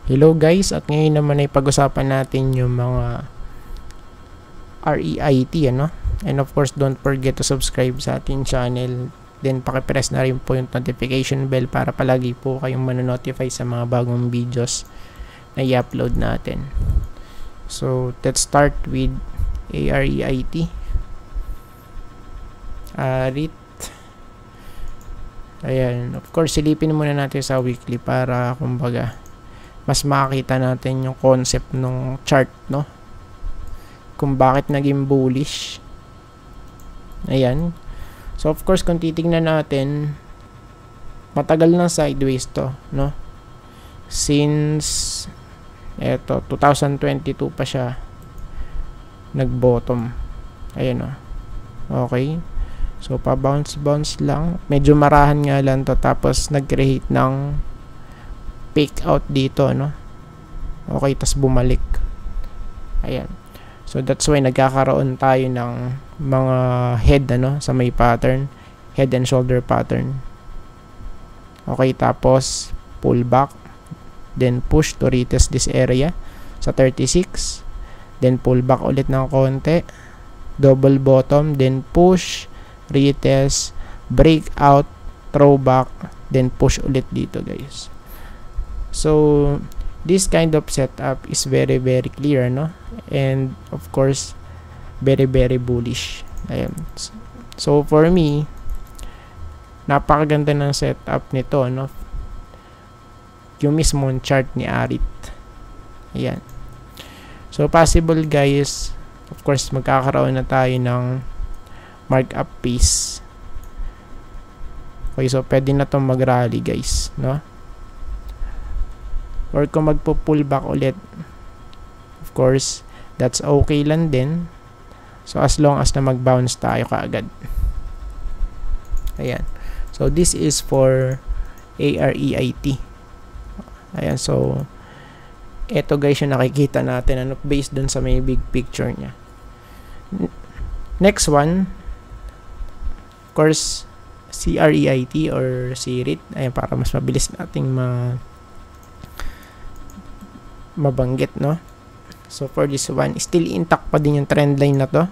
Hello guys, at ngayon naman ay pag-usapan natin yung mga REIT, ano? And of course, don't forget to subscribe sa ating channel. Then pakipress na rin po yung notification bell para palagi po kayong manonotify sa mga bagong videos na i-upload natin. So, let's start with REIT. REIT. Ayan, of course, silipin muna natin sa weekly para kumbaga mas makita natin yung concept ng chart, no? Kung bakit naging bullish. Ayan. So, of course, kung titignan natin, matagal na sideways to, no? Since, 2022 pa siya nag-bottom. Ayan, no? Okay. So, pa-bounce lang. Medyo marahan nga lang to. Tapos, nag-create ng peak out dito, no? Okay, tas bumalik. Ayan. So, that's why nagkakaroon tayo ng mga head, ano, sa may pattern. Head and shoulder pattern. Okay, tapos, pull back. Then, push to retest this area sa 36. Then, pull back ulit ng konti. Double bottom. Then, push, retest, break out, throw back. Then, push ulit dito, guys. So, this kind of setup is very, very clear, no? And, of course, very, very bullish. Ayan. So, for me, napakaganda ng setup nito, no? Yung mismong chart ni Arit. Ayan. So, possible, guys, of course, magkakaroon na tayo ng markup piece. Okay, so, pwede na itong mag-rally, guys, no? Or kung magpo-pull back ulit, of course, that's okay lang din. So, as long as na mag-bounce tayo kaagad. Ayan. So, this is for REIT. Ayan. So, eto guys yung nakikita natin, ano, based dun sa may big picture niya. Next one, of course, si REIT or si REIT. Ayan, para mas mabilis nating mabanggit, no? So, for this one, still intact pa din yung trend line na to,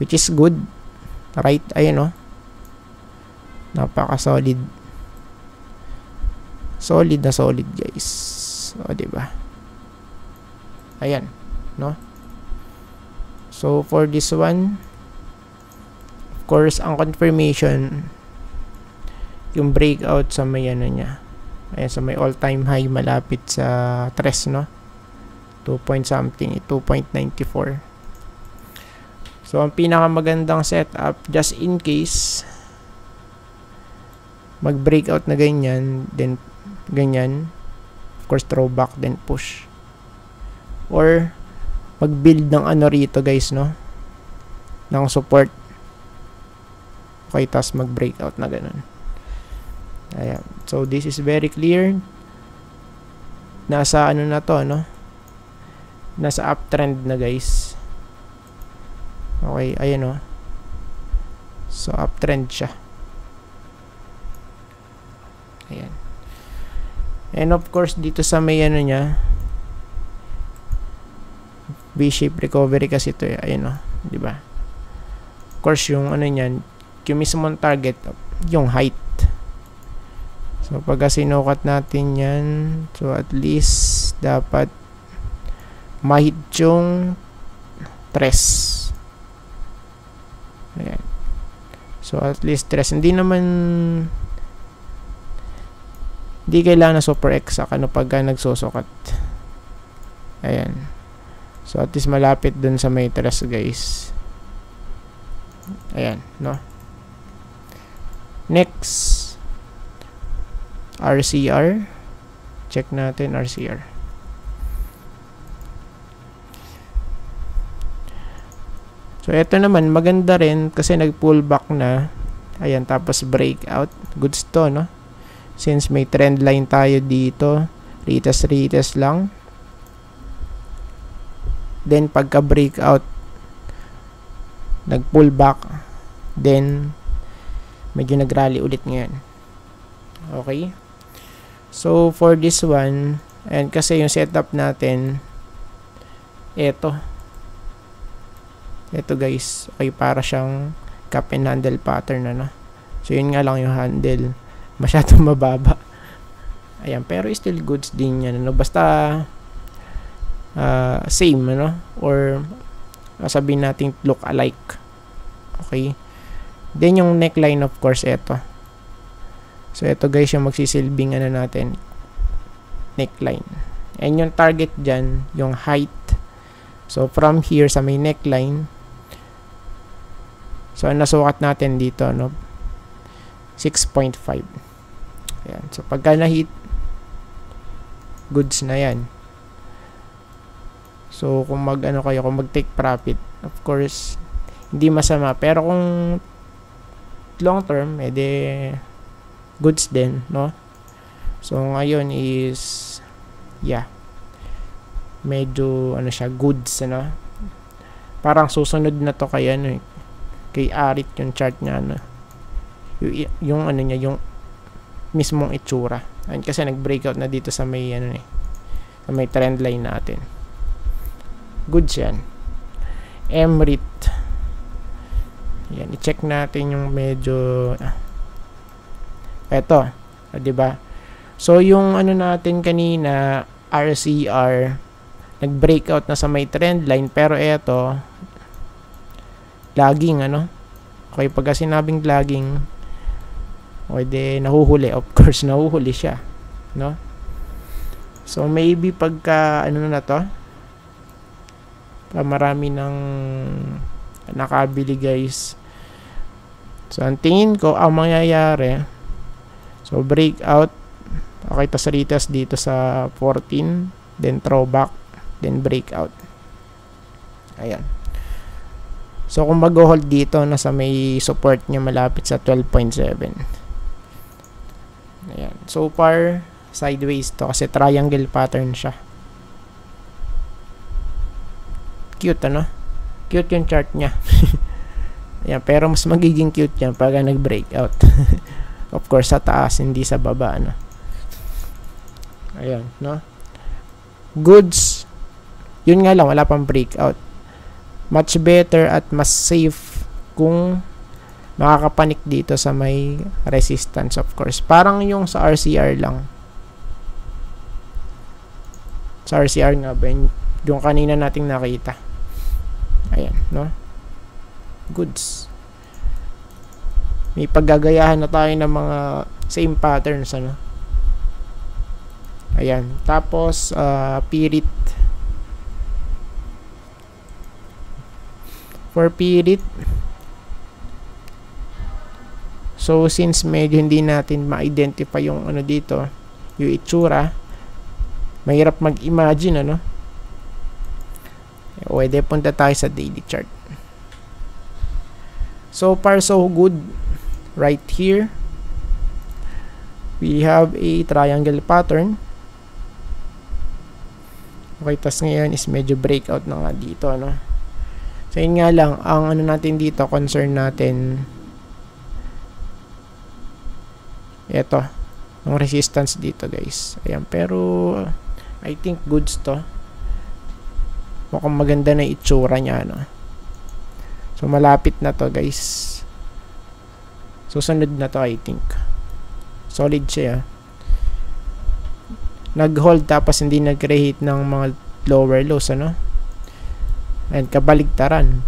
which is good. Right? Ayan, no? Napaka-solid. Solid na solid, guys. O, diba? Ayan, no? So, for this one, of course, ang confirmation, yung breakout sa may ano niya. Ayan, sa may all-time high malapit sa 3, no? 2 point something, 2.94. So, ang pinakamagandang setup, just in case mag-breakout na ganyan, then ganyan, of course, throwback, then push. Or, mag-build ng ano rito, guys, no? Ng support. Okay, tas mag-breakout na ganun. Ayan. So, this is very clear. Nasa ano na to, no? Nasa uptrend na, guys. Okay, ayan, no? So, uptrend siya. Ayan. And of course, dito sa may ano niya, V-shape recovery kasi ito, ayan, no? Diba? Of course, yung ano niyan, yung mismong target, yung height. So, pagka sinukat natin yan, so at least dapat mahit yung 3. Ayan. So, at least 3. Hindi kailangan na super exact ano pagka nagsusukat. Ayan. So, at least malapit dun sa may 3, guys. Ayan, no? Next, RCR. Check natin RCR. So, ito naman, maganda rin kasi nag-pull back na. Ayan, tapos breakout. Goods to, no? Since may trend line tayo dito, retest lang. Then, pagka-breakout, nag-pull back. Then, medyo nag-rally ulit ngayon. Okay? So, for this one, And kasi yung setup natin, ito guys, okay, para siyang cup and handle pattern, ano. So yun nga lang yung handle, masyadong mababa. Ayan, pero still goods din yan, ano. Basta same, ano, or sabihin natin look alike. Okay, then yung neckline, of course, ito. So ito guys yung magsisilbing ano natin, neckline. And yung target dyan, yung height. So from here sa may neckline, so ang nasukat natin dito, no, 6.5. Ayan, so pagka na-hit, goods na yan. So kung kung mag-take profit, of course, hindi masama. Pero kung long term, edi goods din, no? So ngayon is, yeah, medyo siya, goods, ano. Parang susunod na to kay kay Arit yung chart niya, ano. Yung niya, yung mismong itsura. Ayun, kasi nag-breakout na dito sa may sa may trend line natin. Goods yan. Emrit. Yan, i-check natin yung medyo eto, 'di ba? So yung natin kanina, RCR, nag-breakout na sa may trend line, pero eto lagging, ano. Okay, pag sinabing lagging, pwede nahuhuli, of course nahuhuli siya, no? So maybe pagka na to, marami ng nakabili, guys. So ang tingin ko ang mangyayari, so breakout, okay, tas retest dito sa 14, then throwback, then breakout. Ayan. So kung mag-hold dito, nasa may support niya malapit sa 12.7. Ayan. So far, sideways to kasi triangle pattern siya. Cute, ano? Cute yung chart niya. Ayan, pero mas magiging cute yan pag nag-breakout. Of course, sa taas, hindi sa baba, ano? Ayan, no? Goods, yun nga lang, wala pang breakout. Much better at mas safe kung makakapanik dito sa may resistance, of course. Parang yung sa RCR lang. Sa RCR nga ba, yung kanina nating nakita. Ayan, no? Goods. May paggagayahan na tayo ng mga same patterns, ano? Ayan. Tapos, Pirit. For Pirit, so since medyo hindi natin ma-identify yung dito, yung itsura, mahirap mag-imagine, ano? Pwede punta tayo sa daily chart. So far so good. Right here, we have a triangle pattern. Okay, tas ngayon is medyo breakout na nga dito, ano? So yun nga lang, ang natin dito, concern natin, eto, yung resistance dito, guys. Ayan, pero I think goods to. Mukhang maganda na itsura niya, ano? So malapit na to, guys. Susunod na to, I think. Solid siya. Nag-hold tapos hindi nag-create ng mga lower lows, ano? And kabaligtaran,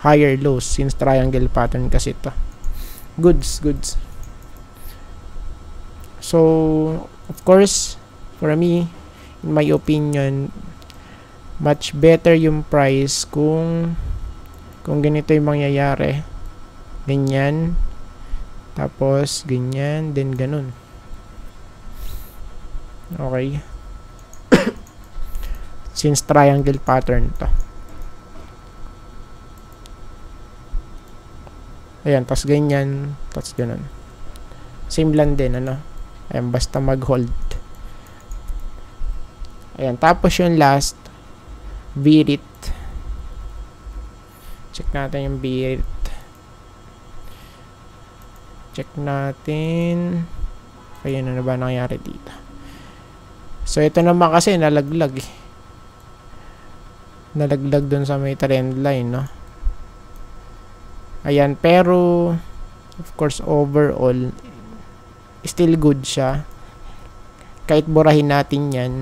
higher lows, since triangle pattern kasi ito. Goods. So of course, for me, in my opinion, much better yung price kung ganito yung mangyayari. Ganyan, tapos ganyan, then ganun. Okay. Since triangle pattern to. Ayan, tas ganyan, tas ganun. Same lang din, ano? Ayan, basta mag-hold. Ayan, tapos yung last, Birit. Check natin yung Birit. Check natin. Ayan, ano ba nangyari dito? So, ito naman kasi nalaglag eh. Nalaglag dun sa may trend line, no? Ayan, pero of course, overall, still good siya. Kahit burahin natin yan,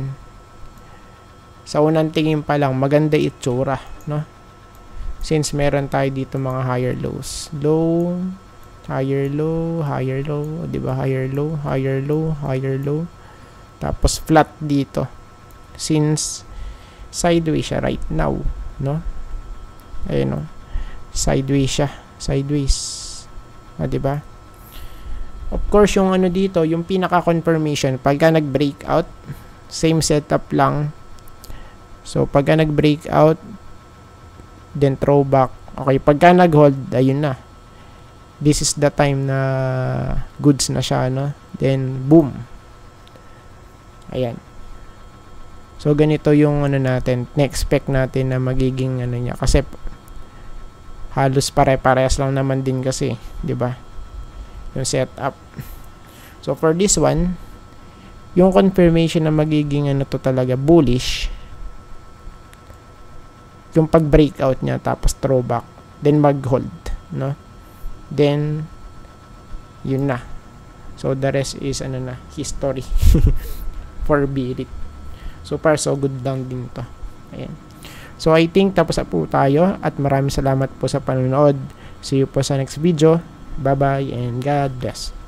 sa unang tingin pa lang, maganda itsura, no? Since meron tayo dito mga higher lows. Low, higher low, higher low, diba? Higher low, higher low, higher low. Tapos flat dito. Since sideways siya right now, no? Ayun, no? Sideways siya. Sideways. Diba? Of course, yung ano dito, yung pinaka-confirmation, pagka nag-breakout, same setup lang. So, pagka nag-breakout, then throwback. Okay, pagka nag-hold, ayun na. This is the time na goods na siya, no? Then, boom. Ayan. So, ganito yung ano natin, na-expect natin na magiging ano niya. Kasi, halos pare-parehas lang naman din kasi, di ba? Yung setup. So, for this one, yung confirmation na magiging ano to talaga, bullish, yung pag-breakout niya, tapos throwback, then mag-hold, no? Then, yun na. So, the rest is, ano na, history. For Birit. So far, so good lang din to. Ayan. So, I think tapos na po tayo at maraming salamat po sa panonood. See you po sa next video. Bye-bye and God bless.